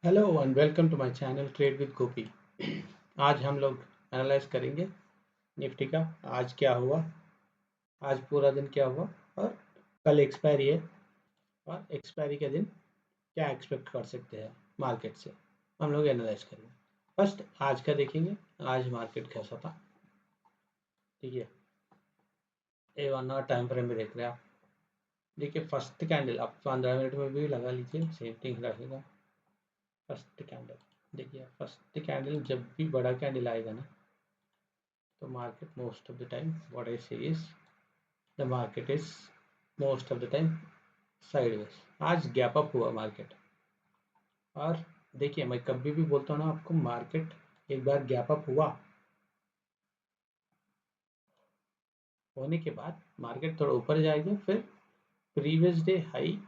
Hello and welcome to my channel trade with Gopi. आज हम लोग एनालाइज करेंगे निफ्टी का। आज क्या हुआ, आज पूरा दिन क्या हुआ और कल एक्सपायरी है, और एक्सपायरी के दिन क्या एक्सपेक्ट कर सकते हैं मार्केट से, हम लोग एनालाइज करेंगे। फर्स्ट आज का देखेंगे, आज मार्केट कैसा था। ठीक है, ए 1 आवर टाइम फ्रेम में देख रहे हैं आप। देखिए फर्स्ट कैंडल आप 15 मिनट में भी लगा लीजिए, सेम थिंग रहेगा। फर्स्ट कैंडल देखिए, फर्स्ट कैंडल जब भी बड़ा कैंडल आएगा ना, तो market most of the time what I say is the market is most of the time sideways। आज गैप अप हुआ मार्केट, और देखिए मैं कभी भी बोलता हूँ ना आपको, मार्केट एक बार गैप अप हुआ होने के बाद मार्केट थोड़ा ऊपर जाएगा, फिर प्रीवियस डे हाई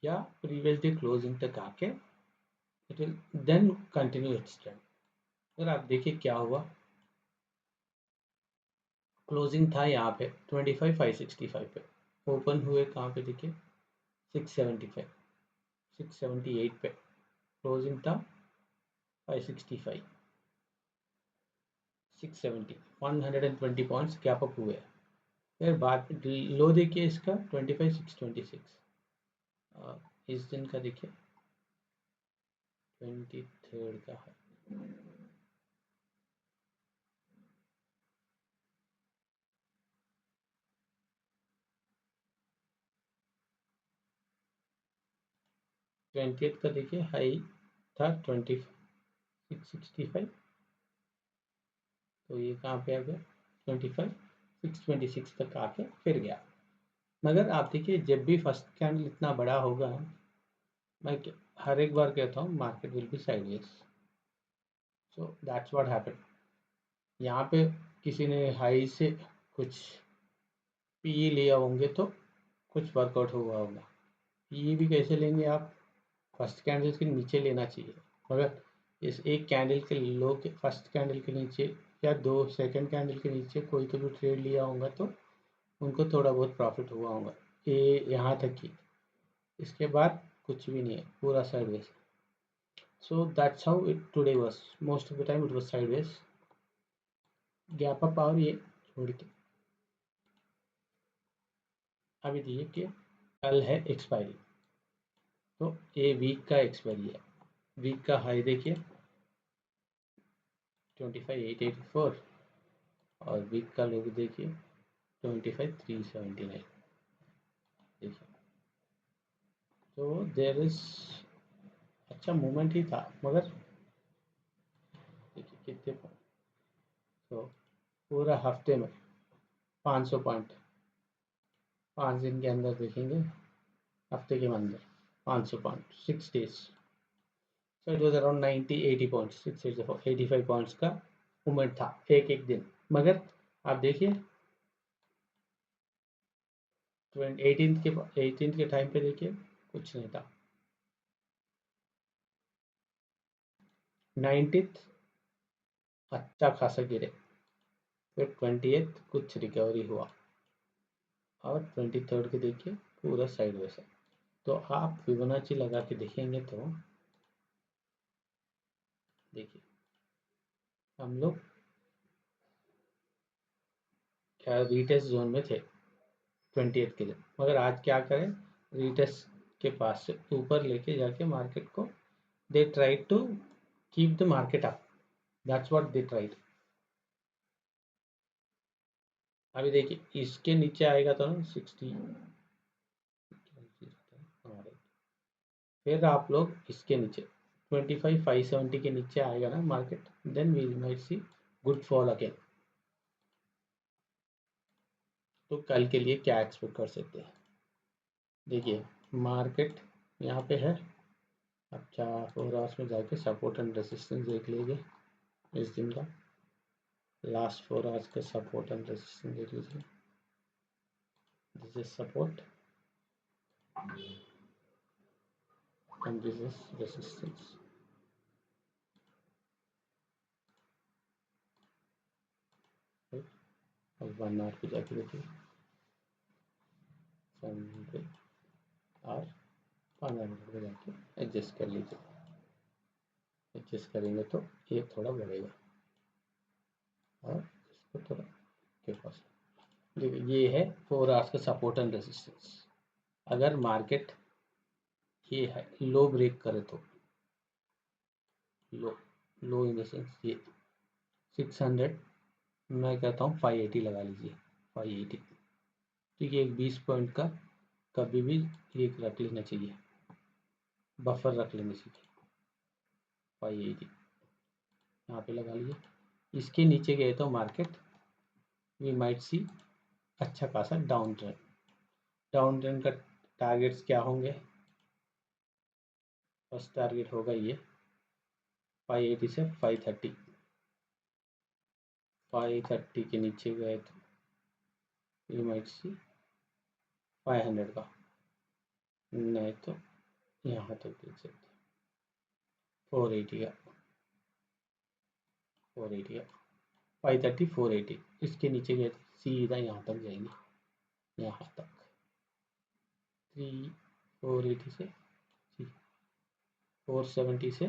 या प्रीवियस डे क्लोजिंग तक आके it will then continue its trend. अगर आप देखिए क्या हुआ, क्लोजिंग था यहाँ पे 25,565 पे, ओपन हुए कहाँ पे देखिए 675 678 पे, क्लोजिंग था 565 670 120 पॉइंट्स गैप अप हुए। फिर बाद लो देखिए इसका 25,626, और इस दिन का देखिए 23rd का है। ट्वेंटी का देखिए हाई था 2665, तो ये कहाँ पे आ गया 25,626 तक आके फिर गया। मगर आप देखिए जब भी फर्स्ट कैंडल इतना बड़ा होगा, मैं हर एक बार कहता हूँ market will be sideways. So that's what happened. यहाँ पे किसी ने हाई से कुछ पीई लिया होंगे तो कुछ वर्कआउट हुआ होगा। पीई भी कैसे लेंगे आप, फर्स्ट कैंडल के नीचे लेना चाहिए। मगर इस एक कैंडल के लो के फर्स्ट कैंडल के नीचे या दो सेकंड कैंडल के नीचे कोई तो भी ट्रेड लिया होगा तो उनको थोड़ा बहुत प्रॉफिट हुआ होगा, ये यहाँ तक ही। इसके बाद कुछ भी नहीं है, पूरा sideways. So that's how it today was, most of the time it was sideways, gap up. और ये छोड़ के अभी देखिए कि कल है एक्सपायरी, तो ये वीक का एक्सपायरी है। वीक का हाई देखिए 25,884, और वीक का लो देखिए 25,379। देखिए तो देर इज अच्छा मूवमेंट ही था, मगर देखिए कितने तो पूरा हफ्ते में 500 पॉइंट, 5 दिन के अंदर देखेंगे, हफ्ते के अंदर 500 point 6 days। So it was around 90-80 points, 685 points का मूवमेंट था एक एक दिन। मगर आप देखिए 18th के टाइम पे देखिए कुछ नहीं था। 19th अच्छा खासा गिरे, फिर 28th कुछ रिकवरी हुआ, और 23rd के देखिए पूरा साइडवेज है। तो आप फिबोनाची लगा के देखेंगे तो देखिए हम लोग क्या रीटेस्ट जोन में थे 28th के दिन, मगर आज क्या करें, रीटेस्ट के पास से ऊपर लेके जाके मार्केट को they try to keep the market up, that's what they tried. अभी देखिए इसके नीचे आएगा तो ना 60, फिर आप लोग इसके नीचे 25,570 के नीचे आएगा ना market, then we might see good fall again. तो कल के लिए क्या एक्सपेक्ट कर सकते हैं, देखिए मार्केट यहाँ पे है। अच्छा 4 आवर्स में जाके सपोर्ट एंड रेजिस्टेंस देख लीजिए, इस दिन का लास्ट 4 आवर्स का सपोर्ट एंड रेजिस्टेंस देख लीजिए। This is support and this is resistance. अब 1 आवर पे जाके देखिए 700 और 500 में जाके एडजस्ट कर लीजिए। एडजस्ट करेंगे तो ये थोड़ा बढ़ेगा और इसको थोड़ा के पास। देखिए ये है 4 आवर्स का सपोर्ट एंड रेजिस्टेंस। अगर मार्केट ये है लो ब्रेक करे तो लो इन द सेंस ये 600, मैं कहता हूँ 580 लगा लीजिए। 580 ठीक है, एक 20 पॉइंट का कभी भी एक रख लेना चाहिए, बफर रख लेना चाहिए। 580 यहाँ पे लगा लीजिए। इसके नीचे गए तो मार्केट वी माइट सी अच्छा खासा डाउन ट्रेंड। डाउन ट्रेंड का टारगेट्स क्या होंगे? फर्स्ट टारगेट होगा ये 580 से 530। 530 के नीचे गए तो यू माइट सी 500 का, नहीं तो यहाँ तक देख सकते 480 का, 480 का 530 480। इसके नीचे गए तो सीधा यहाँ तक जाएंगे, यहाँ तक 480 से 470 से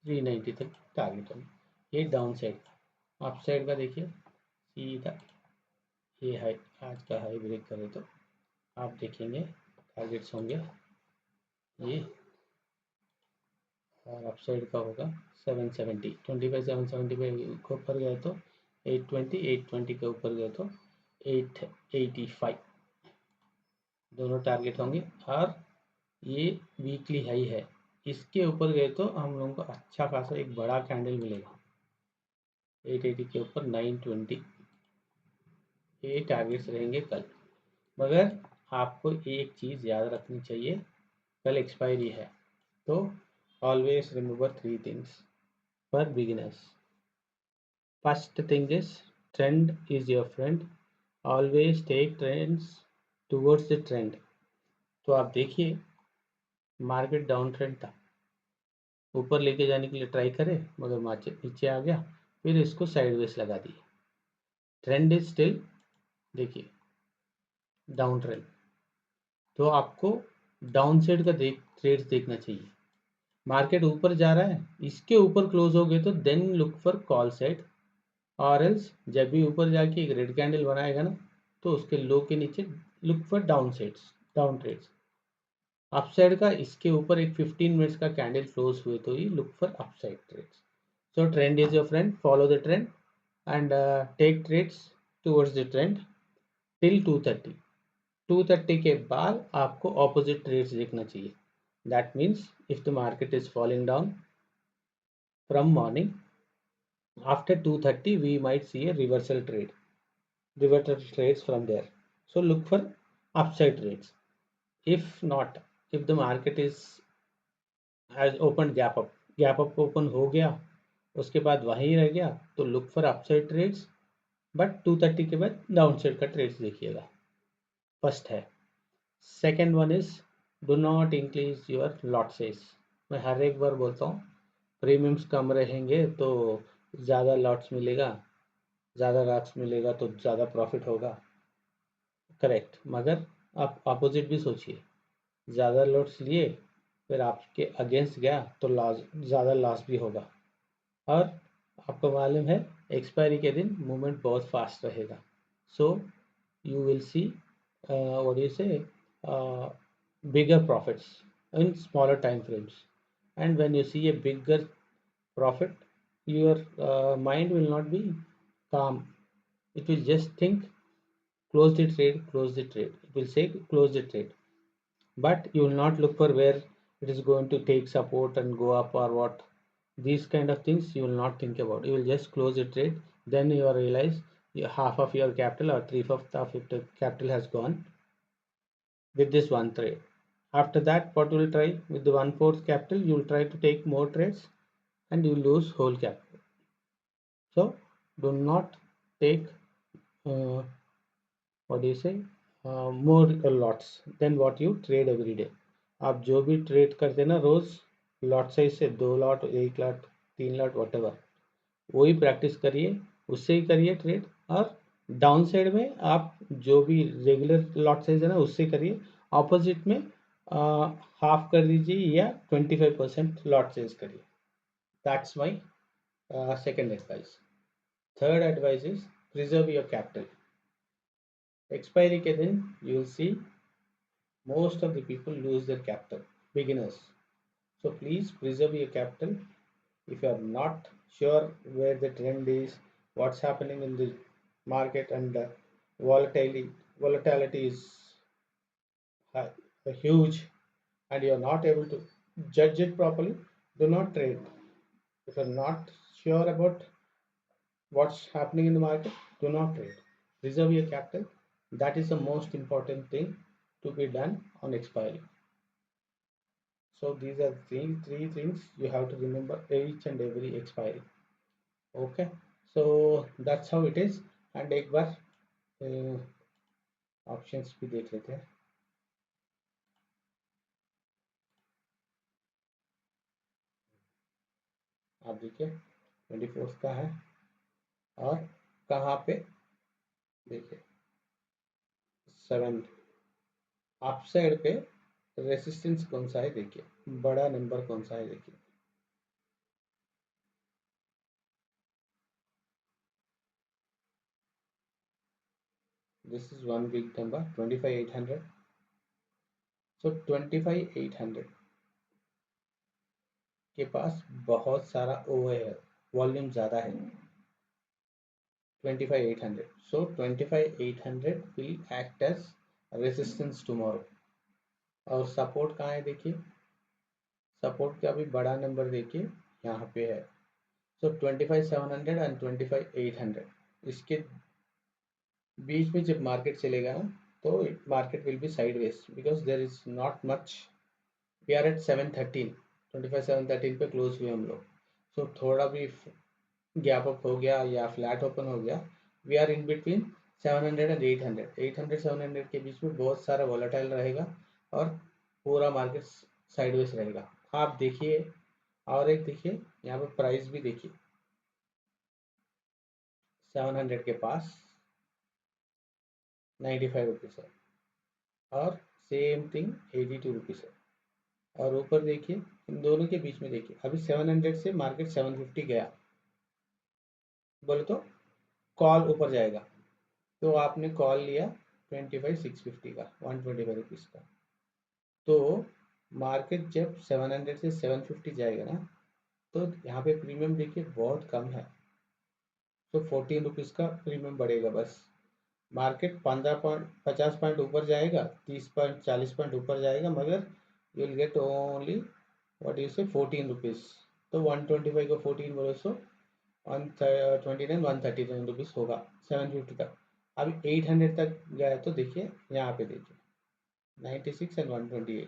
390 तक टारगेट होंगे। ये डाउन साइड। अप साइड का देखिए सीधा ये हाई, आज का हाई ब्रेक करे तो आप देखेंगे टारगेट्स होंगे ये, और अप साइड का होगा 770 25 775 के ऊपर गए तो 820 820 के ऊपर गए तो 885 दोनों टारगेट होंगे। और ये वीकली हाई है, इसके ऊपर गए तो हम लोगों को अच्छा खासा एक बड़ा कैंडल मिलेगा 880 के ऊपर 920। ये टारगेट्स रहेंगे कल। मगर आपको एक चीज़ याद रखनी चाहिए, कल एक्सपायरी है तो always remember 3 things for beginners. First thing is trend is your friend, always take trends towards the trend. तो आप देखिए मार्केट डाउन ट्रेंड था, ऊपर लेके जाने के लिए ट्राई करे मगर मार्केट नीचे आ गया, फिर इसको साइडवेज लगा दिए। ट्रेंड इज स्टिल देखिए डाउन ट्रेंड, तो आपको डाउन साइड का ट्रेड्स देखना चाहिए। मार्केट ऊपर जा रहा है, इसके ऊपर क्लोज हो गए तो then look for call side, और एल्स जब भी ऊपर जाके एक रेड कैंडल बनाएगा ना तो उसके लो के नीचे look for downsides, down trades. Upside का इसके ऊपर एक 15 मिनट्स का कैंडल क्लोज हुए तो ही look for upside trades. So trend is your friend, follow the trend and take trades towards the trend till 230। 230 के बाद आपको ऑपोजिट ट्रेड्स देखना चाहिए। That means if the market is falling down from morning, after 230 we might see a reversal trades from there. So look for upside trades. If not, if the market is has opened gap up open हो गया, उसके बाद वहीं रह गया तो look for upside trades, but 230 के बाद डाउन साइड का ट्रेड्स देखिएगा। फर्स्ट है। Second one is do not increase your lot size. मैं हर एक बार बोलता हूँ प्रीमियम्स कम रहेंगे तो ज़्यादा लॉट्स मिलेगा, ज़्यादा लॉट्स मिलेगा तो ज़्यादा प्रॉफिट होगा, करेक्ट। मगर आप अपोजिट भी सोचिए, ज़्यादा लॉट्स लिए फिर आपके अगेंस्ट गया तो लॉस, ज़्यादा लॉस भी होगा। और आपको मालूम है एक्सपायरी के दिन मूवमेंट बहुत फास्ट रहेगा। सो you will see what you से bigger profits in smaller time frames, and when you see a bigger profit your mind will not be calm, it will just think close the trade, close the trade, it will say close the trade, but you will not look for where it is going to take support and go up or what. These kind of things you will not think about, you will just close the trade. Then you will realize half of your capital or 3/4 of your capital has gone with this one trade. After that, what you will try with the 1/4 capital, you will try to take more trades and you will lose whole capital. So do not take uh, what do you say more lots than what you trade every day. आप जो भी trade करते ना रोज, lot size से 2 lot 1 lot 3 lot whatever, वही practice करिए, उससे ही करिए ट्रेड। और डाउन साइड में आप जो भी रेगुलर लॉट साइज है ना उससे करिए, ऑपोजिट में हाफ कर दीजिए या 25% लॉट चेंज करिए. That's my second advice. Third advice is preserve your capital. Expiry के दिन you will see most of the people lose their capital, beginners. So please preserve your capital. If you are not sure where the trend is, what's happening in the market, and volatility is huge, and you are not able to judge it properly, do not trade. If you are not sure about what's happening in the market, do not trade. Preserve your capital. That is the most important thing to be done on expiry. So these are three things you have to remember each and every expiry. Okay, so that's how it is. And एक बार options भी देख लेते हैं. आप देखिए 24 का है और कहाँ पे देखिए 7 अप साइड पे रेसिस्टेंस कौन सा है देखिए, बड़ा नंबर कौन सा है देखिए. This is one big number 25,800. So 25,800 के पास बहुत सारा ओवर है, वॉल्यूम ज़्यादा है. 25,800. So 25,800 will act as resistance tomorrow. और सपोर्ट कहाँ है देखिए, सपोर्ट का भी बड़ा नंबर देखिए यहाँ पे है. सो 25,700 एंड 25,800 इसके बीच में जब मार्केट चलेगा ना तो market will be sideways because there is not much. We are at 713, 25,713 पे क्लोज हुए हम लोग. सो थोड़ा भी गैप अप हो गया या फ्लैट ओपन हो गया, we are in between 700 and 800. 800 700 के बीच में बहुत सारा वॉलेटाइल रहेगा और पूरा मार्केट साइडवेज रहेगा. आप देखिए और एक देखिए यहाँ पे प्राइस भी देखिए 700 के पास 95 रुपीज़ है और सेम थिंग 82 रुपीज़ है. और ऊपर देखिए इन दोनों के बीच में देखिए अभी 700 से मार्केट 750 गया, बोले तो कॉल ऊपर जाएगा. तो आपने कॉल लिया 25,650 का, 125 रुपीज़ का. तो मार्केट जब 700 से 750 जाएगा ना तो यहाँ पे प्रीमियम देखिए बहुत कम है. तो 14 रुपीज़ का प्रीमियम बढ़ेगा बस. मार्केट 50 पॉइंट ऊपर जाएगा, 30 पॉइंट 40 पॉइंट ऊपर जाएगा, मगर you will get only what you से 14 रुपीज़. तो 125 को 14 बोलो सो 129 139 रुपीज़ होगा 750 तक. अभी 800 तक गया तो देखिए यहाँ पे देखिए 96 एंड 128.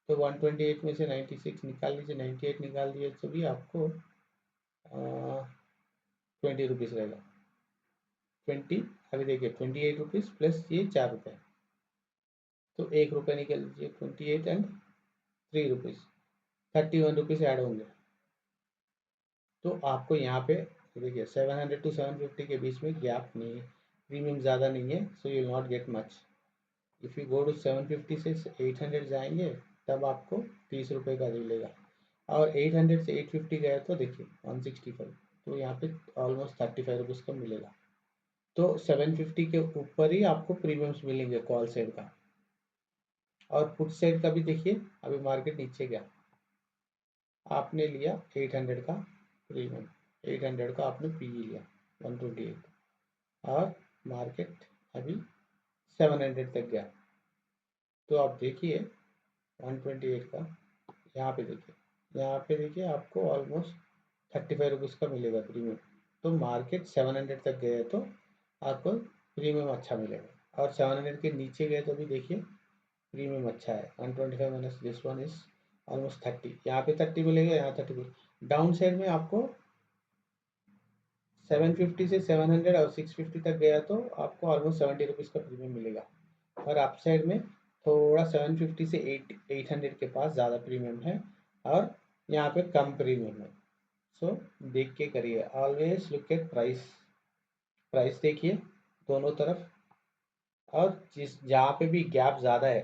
तो 128 में से 96 निकाल लीजिए, 98 निकाल दिए तो भी आपको 20 रुपीज़ रहेगा. 20 अभी देखिए 28 रुपीज़ प्लस ये 4 रुपये, तो 1 रुपये निकल लीजिए. 28 एंड 3 रुपीज़ 31 रुपीज़ ऐड होंगे. तो आपको यहाँ पे देखिए 700 टू 750 के बीच में गैप नहीं है, प्रीमियम ज़्यादा नहीं है. So you will not get much. If you go to 750 से 800 जाएंगे तब आपको 30 रुपये का मिलेगा. और 800 से 850 गए तो देखिए 165, तो यहाँ पे ऑलमोस्ट 35 रुपीज़ का मिलेगा. तो 750 के ऊपर ही आपको प्रीमियम्स मिलेंगे कॉल साइड का. और पुट साइड का भी देखिए अभी मार्केट नीचे गया, आपने लिया 800 का प्रीमियम, 800 का आपने पी लिया 128 और मार्केट अभी 700 तक गया. तो आप देखिए 128 का यहाँ पे देखिए, यहाँ पे देखिए आपको ऑलमोस्ट 35 रुपीज़ का मिलेगा प्रीमियम. तो मार्केट 700 तक गया तो आपको प्रीमियम अच्छा मिलेगा. और 700 के नीचे गए तो भी देखिए प्रीमियम अच्छा है. 125 minus this one is almost 30, यहाँ पे 30 मिलेगा, यहाँ 30. डाउन साइड में आपको 750 से 700 और 650 तक गया तो आपको ऑलमोस्ट 70 रुपीज़ का प्रीमियम मिलेगा. और अप साइड में थोड़ा 750 से 800 के पास ज़्यादा प्रीमियम है और यहाँ पे कम प्रीमियम है. सो देख के करिए, always look at price. Price देखिए दोनों तरफ, और जिस जहाँ पे भी गैप ज़्यादा है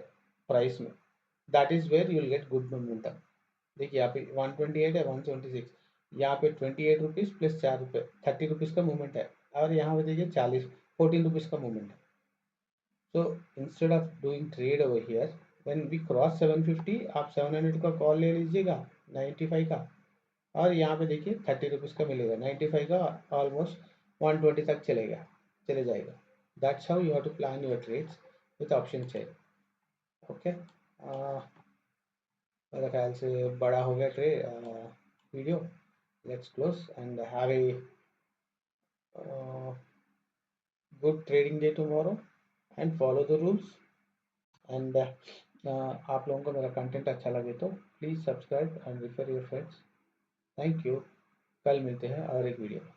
प्राइस में that is where you will get good momentum. देखिए यहाँ पे 128 है, 176, यहाँ पे 28 रुपीज़ प्लस 4 रुपये 30 रुपीज़ का मूवमेंट है, और यहाँ पे देखिए 14 रुपीज़ का मूवमेंट है। So instead of doing trade over here, when we cross 750 आप 700 का कॉल ले लीजिएगा, 95 का, और यहाँ पे देखिए 30 रुपीज़ का मिलेगा, 95 का ऑलमोस्ट 120 तक चले जाएगा। That's how you have to plan your trades with option chain. Okay, मेरे ख्याल से बड़ा हो गया video. Let's close and have a good trading day tomorrow and follow the rules. And आप लोगों को मेरा कंटेंट अच्छा लगे तो please subscribe and refer your friends. Thank you. कल मिलते हैं और एक वीडियो में।